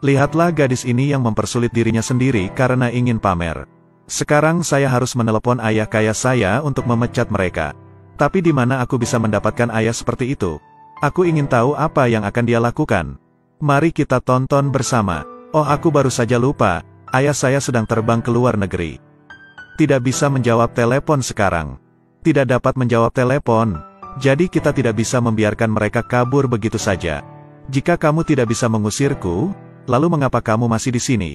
Lihatlah gadis ini yang mempersulit dirinya sendiri karena ingin pamer. Sekarang saya harus menelepon ayah kaya saya untuk memecat mereka. Tapi di mana aku bisa mendapatkan ayah seperti itu? Aku ingin tahu apa yang akan dia lakukan. Mari kita tonton bersama. Oh, aku baru saja lupa, ayah saya sedang terbang ke luar negeri. Tidak bisa menjawab telepon sekarang. Tidak dapat menjawab telepon. Jadi kita tidak bisa membiarkan mereka kabur begitu saja. Jika kamu tidak bisa mengusirku, lalu mengapa kamu masih di sini?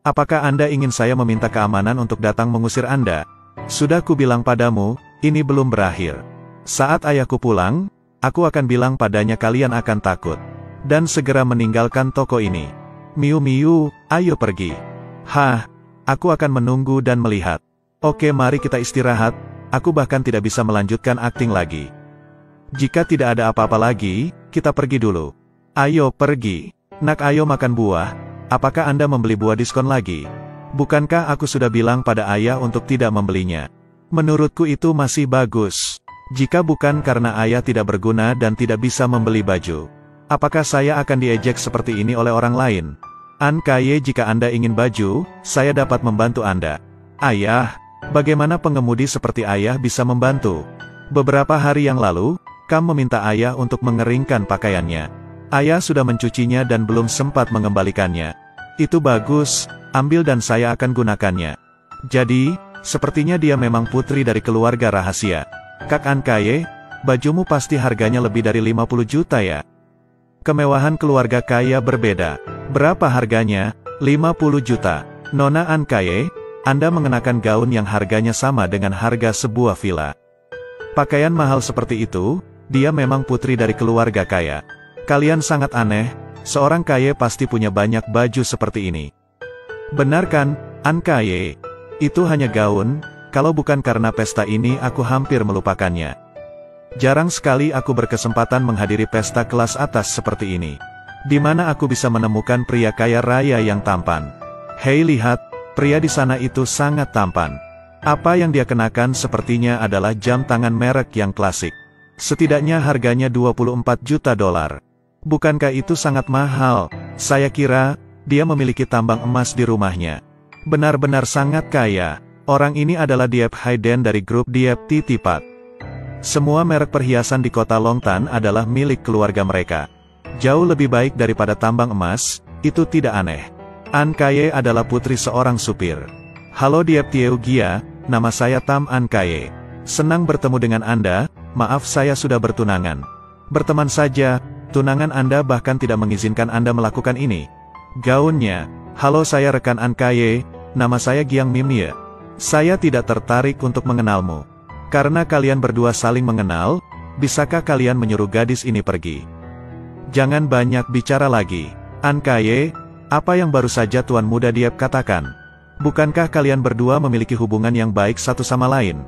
Apakah Anda ingin saya meminta keamanan untuk datang mengusir Anda? Sudah kubilang padamu, ini belum berakhir. Saat ayahku pulang, aku akan bilang padanya kalian akan takut. Dan segera meninggalkan toko ini. Miu Miu, ayo pergi. Hah, aku akan menunggu dan melihat. Oke, mari kita istirahat, aku bahkan tidak bisa melanjutkan akting lagi. Jika tidak ada apa-apa lagi, kita pergi dulu. Ayo pergi. Nak, ayo makan buah. Apakah Anda membeli buah diskon lagi? Bukankah aku sudah bilang pada ayah untuk tidak membelinya? Menurutku itu masih bagus. Jika bukan karena ayah tidak berguna dan tidak bisa membeli baju, apakah saya akan diejek seperti ini oleh orang lain? An Kaye, jika Anda ingin baju, saya dapat membantu Anda. Ayah, bagaimana pengemudi seperti ayah bisa membantu? Beberapa hari yang lalu, Kam meminta ayah untuk mengeringkan pakaiannya. Ayah sudah mencucinya dan belum sempat mengembalikannya. Itu bagus, ambil dan saya akan gunakannya. Jadi, sepertinya dia memang putri dari keluarga rahasia. Kak An Kaye, bajumu pasti harganya lebih dari 50 juta ya? Kemewahan keluarga kaya berbeda. Berapa harganya? 50 juta. Nona An Kaye, Anda mengenakan gaun yang harganya sama dengan harga sebuah villa. Pakaian mahal seperti itu, dia memang putri dari keluarga kaya. Kalian sangat aneh, seorang Kaye pasti punya banyak baju seperti ini. Benar kan, An Kaye? Itu hanya gaun, kalau bukan karena pesta ini aku hampir melupakannya. Jarang sekali aku berkesempatan menghadiri pesta kelas atas seperti ini. Di mana aku bisa menemukan pria kaya raya yang tampan. Hei, lihat, pria di sana itu sangat tampan. Apa yang dia kenakan sepertinya adalah jam tangan merek yang klasik. Setidaknya harganya 24 juta dolar. Bukankah itu sangat mahal? Saya kira, dia memiliki tambang emas di rumahnya. Benar-benar sangat kaya. Orang ini adalah Diep Haiden dari grup Diep Titipat. Semua merek perhiasan di kota Longtan adalah milik keluarga mereka. Jauh lebih baik daripada tambang emas, itu tidak aneh. An Kaye adalah putri seorang supir. Halo Diep Tieu Gia, nama saya Tam An Kaye. Senang bertemu dengan Anda, maaf saya sudah bertunangan. Berteman saja. Tunangan Anda bahkan tidak mengizinkan Anda melakukan ini. Gaunnya, halo saya rekan An Kaye, nama saya Giang Mimie. Saya tidak tertarik untuk mengenalmu. Karena kalian berdua saling mengenal, bisakah kalian menyuruh gadis ini pergi? Jangan banyak bicara lagi. An Kaye, apa yang baru saja Tuan Muda Diep katakan? Bukankah kalian berdua memiliki hubungan yang baik satu sama lain?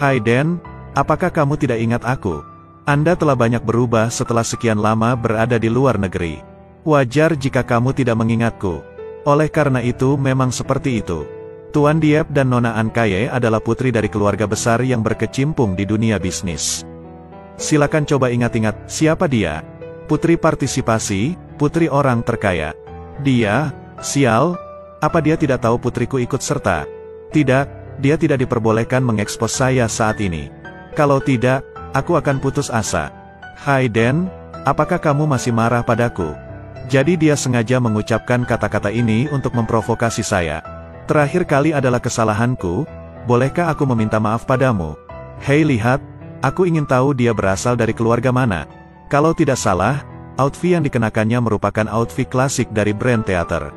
Haiden, apakah kamu tidak ingat aku? Anda telah banyak berubah setelah sekian lama berada di luar negeri. Wajar jika kamu tidak mengingatku. Oleh karena itu memang seperti itu. Tuan Diep dan Nona An Kaye adalah putri dari keluarga besar yang berkecimpung di dunia bisnis. Silakan coba ingat-ingat, siapa dia? Putri partisipasi, putri orang terkaya. Dia, sial, apa dia tidak tahu putriku ikut serta? Tidak, dia tidak diperbolehkan mengekspos saya saat ini. Kalau tidak, aku akan putus asa. Haiden, apakah kamu masih marah padaku? Jadi dia sengaja mengucapkan kata-kata ini untuk memprovokasi saya. Terakhir kali adalah kesalahanku, bolehkah aku meminta maaf padamu? Hei, lihat, aku ingin tahu dia berasal dari keluarga mana. Kalau tidak salah, outfit yang dikenakannya merupakan outfit klasik dari brand teater.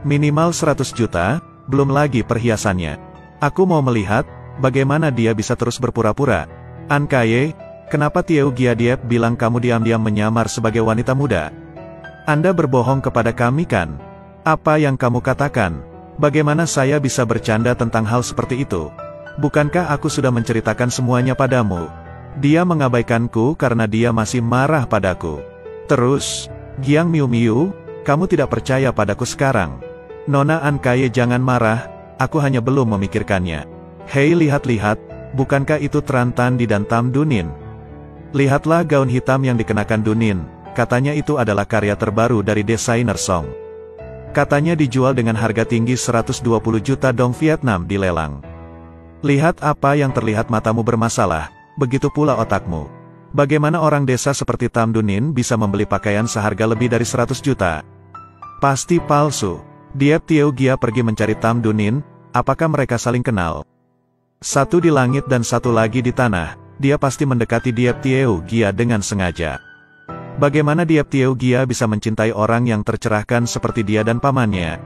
Minimal 100 juta, belum lagi perhiasannya. Aku mau melihat, bagaimana dia bisa terus berpura-pura. An Kaye, kenapa Tieu Gia Diep bilang kamu diam-diam menyamar sebagai wanita muda? Anda berbohong kepada kami kan? Apa yang kamu katakan? Bagaimana saya bisa bercanda tentang hal seperti itu? Bukankah aku sudah menceritakan semuanya padamu? Dia mengabaikanku karena dia masih marah padaku. Terus, Giang Miu Miu, kamu tidak percaya padaku sekarang? Nona An Kaye, jangan marah, aku hanya belum memikirkannya. Hei, lihat-lihat. Bukankah itu Tran Tan Di dan Tam Dunin? Lihatlah gaun hitam yang dikenakan Dunin, katanya itu adalah karya terbaru dari desainer Song. Katanya dijual dengan harga tinggi 120 juta dong Vietnam di lelang. Lihat apa yang terlihat matamu bermasalah, begitu pula otakmu. Bagaimana orang desa seperti Tam Dunin bisa membeli pakaian seharga lebih dari 100 juta? Pasti palsu. Diep Tieu Gia pergi mencari Tam Dunin, apakah mereka saling kenal? Satu di langit dan satu lagi di tanah, dia pasti mendekati Diep Tieu Gia dengan sengaja. Bagaimana Diep Tieu Gia bisa mencintai orang yang tercerahkan seperti dia dan pamannya?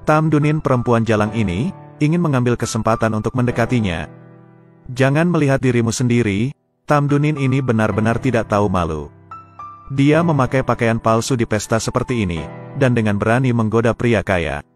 Tam Dunin perempuan jalang ini, ingin mengambil kesempatan untuk mendekatinya. Jangan melihat dirimu sendiri, Tam Dunin ini benar-benar tidak tahu malu. Dia memakai pakaian palsu di pesta seperti ini, dan dengan berani menggoda pria kaya.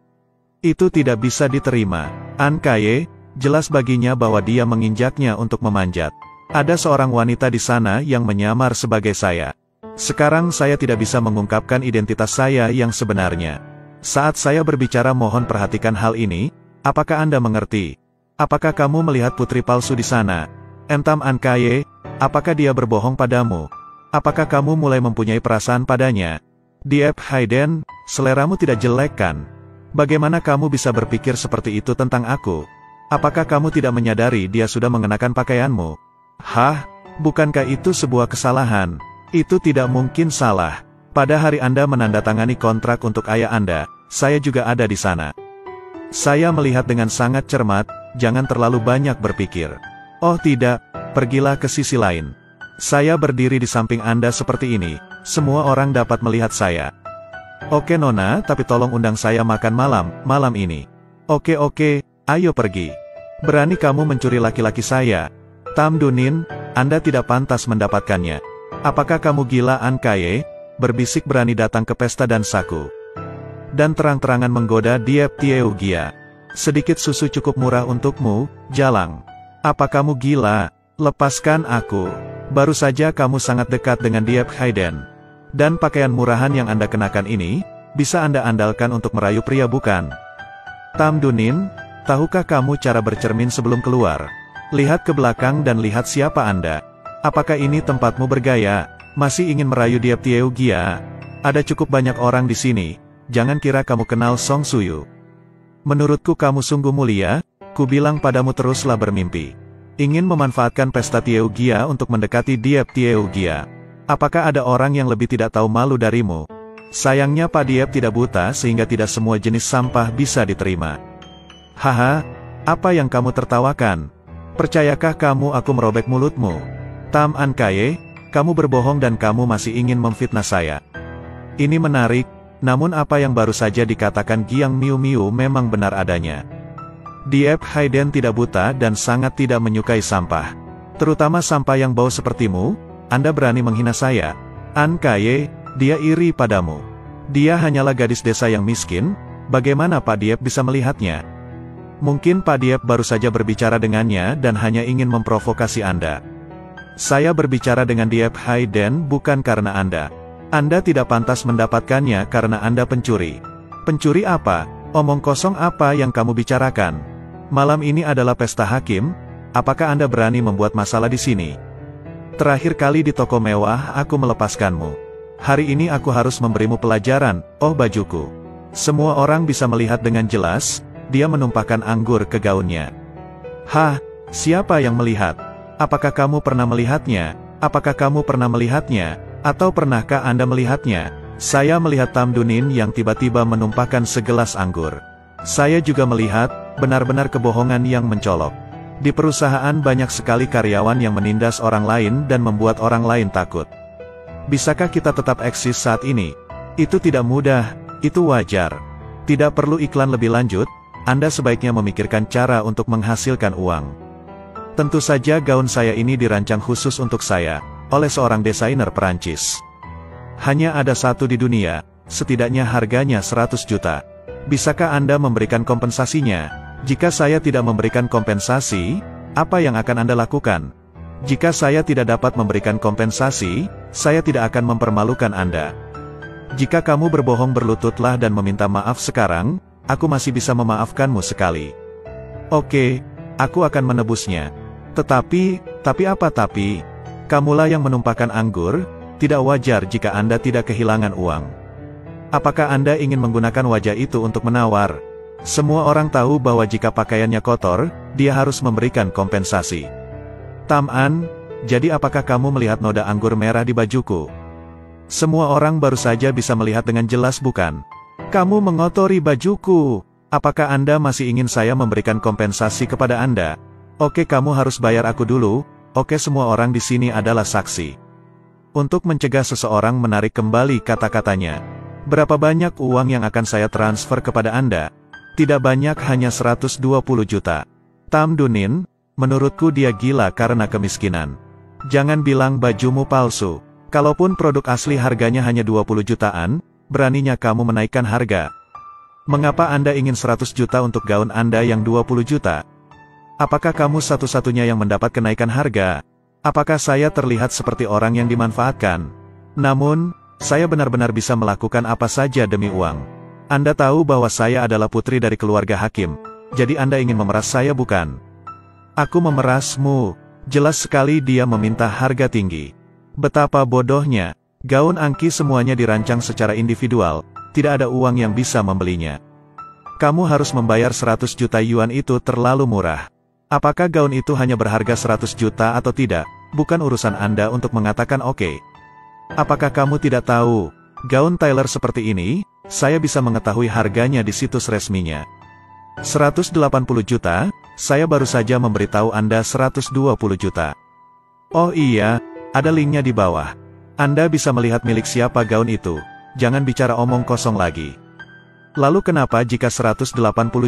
Itu tidak bisa diterima. An Kaye, jelas baginya bahwa dia menginjaknya untuk memanjat. Ada seorang wanita di sana yang menyamar sebagai saya. Sekarang saya tidak bisa mengungkapkan identitas saya yang sebenarnya. Saat saya berbicara mohon perhatikan hal ini. Apakah Anda mengerti? Apakah kamu melihat putri palsu di sana? Entam An Kaye, apakah dia berbohong padamu? Apakah kamu mulai mempunyai perasaan padanya? Diep Haiden, seleramu tidak jelek kan? Bagaimana kamu bisa berpikir seperti itu tentang aku? Apakah kamu tidak menyadari dia sudah mengenakan pakaianmu? Hah? Bukankah itu sebuah kesalahan? Itu tidak mungkin salah. Pada hari Anda menandatangani kontrak untuk ayah Anda, saya juga ada di sana. Saya melihat dengan sangat cermat, jangan terlalu banyak berpikir. Oh tidak, pergilah ke sisi lain. Saya berdiri di samping Anda seperti ini, semua orang dapat melihat saya. Oke Nona, tapi tolong undang saya makan malam ini. Oke, ayo pergi. Berani kamu mencuri laki-laki saya? Tam Dunin, Anda tidak pantas mendapatkannya. Apakah kamu gila An Kaye? Berbisik berani datang ke pesta dansaku. Dan terang-terangan menggoda Diep Tieu Gia. Sedikit susu cukup murah untukmu, jalang. Apa kamu gila? Lepaskan aku. Baru saja kamu sangat dekat dengan Diep Haiden. Dan pakaian murahan yang Anda kenakan ini, bisa Anda andalkan untuk merayu pria bukan? Tam Dunin, tahukah kamu cara bercermin sebelum keluar? Lihat ke belakang dan lihat siapa Anda. Apakah ini tempatmu bergaya? Masih ingin merayu Diep Tieu Gia? Ada cukup banyak orang di sini. Jangan kira kamu kenal Song Suyu. Menurutku kamu sungguh mulia, ku bilang padamu teruslah bermimpi. Ingin memanfaatkan pesta Tieu Gia untuk mendekati Diep Tieu Gia. Apakah ada orang yang lebih tidak tahu malu darimu? Sayangnya Pak Diep tidak buta sehingga tidak semua jenis sampah bisa diterima. Haha, apa yang kamu tertawakan? Percayakah kamu aku merobek mulutmu? Tam An Kaye, kamu berbohong dan kamu masih ingin memfitnah saya. Ini menarik. Namun apa yang baru saja dikatakan Giang Miu Miu memang benar adanya. Diep Haiden tidak buta dan sangat tidak menyukai sampah. Terutama sampah yang bau sepertimu, Anda berani menghina saya. An Kaye, dia iri padamu. Dia hanyalah gadis desa yang miskin, bagaimana Pak Diep bisa melihatnya? Mungkin Pak Diep baru saja berbicara dengannya dan hanya ingin memprovokasi Anda. Saya berbicara dengan Diep Haiden bukan karena Anda. Anda tidak pantas mendapatkannya karena Anda pencuri. Pencuri apa? Omong kosong apa yang kamu bicarakan? Malam ini adalah pesta hakim, apakah Anda berani membuat masalah di sini? Terakhir kali di toko mewah aku melepaskanmu. Hari ini aku harus memberimu pelajaran, oh bajuku. Semua orang bisa melihat dengan jelas, dia menumpahkan anggur ke gaunnya. Hah, siapa yang melihat? Apakah kamu pernah melihatnya? Apakah kamu pernah melihatnya? Atau pernahkah Anda melihatnya? Saya melihat Tam Dunin yang tiba-tiba menumpahkan segelas anggur. Saya juga melihat, benar-benar kebohongan yang mencolok. Di perusahaan banyak sekali karyawan yang menindas orang lain dan membuat orang lain takut. Bisakah kita tetap eksis saat ini? Itu tidak mudah, itu wajar. Tidak perlu iklan lebih lanjut, Anda sebaiknya memikirkan cara untuk menghasilkan uang. Tentu saja gaun saya ini dirancang khusus untuk saya, oleh seorang desainer Perancis. Hanya ada satu di dunia, setidaknya harganya 100 juta. Bisakah Anda memberikan kompensasinya? Jika saya tidak memberikan kompensasi, apa yang akan Anda lakukan? Jika saya tidak dapat memberikan kompensasi, saya tidak akan mempermalukan Anda. Jika kamu berbohong berlututlah dan meminta maaf sekarang, aku masih bisa memaafkanmu sekali. Oke, aku akan menebusnya. Tapi apa tapi? Kamulah yang menumpahkan anggur, tidak wajar jika Anda tidak kehilangan uang. Apakah Anda ingin menggunakan wajah itu untuk menawar? Semua orang tahu bahwa jika pakaiannya kotor, dia harus memberikan kompensasi. Tam An, jadi apakah kamu melihat noda anggur merah di bajuku? Semua orang baru saja bisa melihat dengan jelas, bukan? Kamu mengotori bajuku. Apakah Anda masih ingin saya memberikan kompensasi kepada Anda? Oke, kamu harus bayar aku dulu. Oke, semua orang di sini adalah saksi. Untuk mencegah seseorang menarik kembali kata-katanya. Berapa banyak uang yang akan saya transfer kepada Anda? Tidak banyak, hanya 120 juta. Tam Dunin, menurutku dia gila karena kemiskinan. Jangan bilang bajumu palsu. Kalaupun produk asli harganya hanya 20 jutaan, beraninya kamu menaikkan harga. Mengapa Anda ingin 100 juta untuk gaun Anda yang 20 juta? Apakah kamu satu-satunya yang mendapat kenaikan harga? Apakah saya terlihat seperti orang yang dimanfaatkan? Namun, saya benar-benar bisa melakukan apa saja demi uang. Anda tahu bahwa saya adalah putri dari keluarga hakim, jadi Anda ingin memeras saya, bukan? Aku memerasmu. Jelas sekali dia meminta harga tinggi. Betapa bodohnya. Gaun Angki semuanya dirancang secara individual, tidak ada uang yang bisa membelinya. Kamu harus membayar 100 juta yuan, itu terlalu murah. Apakah gaun itu hanya berharga 100 juta atau tidak, bukan urusan Anda untuk mengatakan oke. Apakah kamu tidak tahu, gaun Tyler seperti ini, saya bisa mengetahui harganya di situs resminya. 180 juta, saya baru saja memberitahu Anda 120 juta. Oh iya, ada linknya di bawah. Anda bisa melihat milik siapa gaun itu, jangan bicara omong kosong lagi. Lalu kenapa jika 180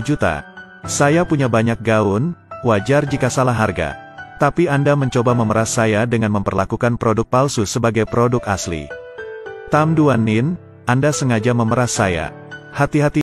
juta? Saya punya banyak gaun, wajar jika salah harga. Tapi Anda mencoba memeras saya dengan memperlakukan produk palsu sebagai produk asli. Tam Duan Nin, Anda sengaja memeras saya. Hati-hati.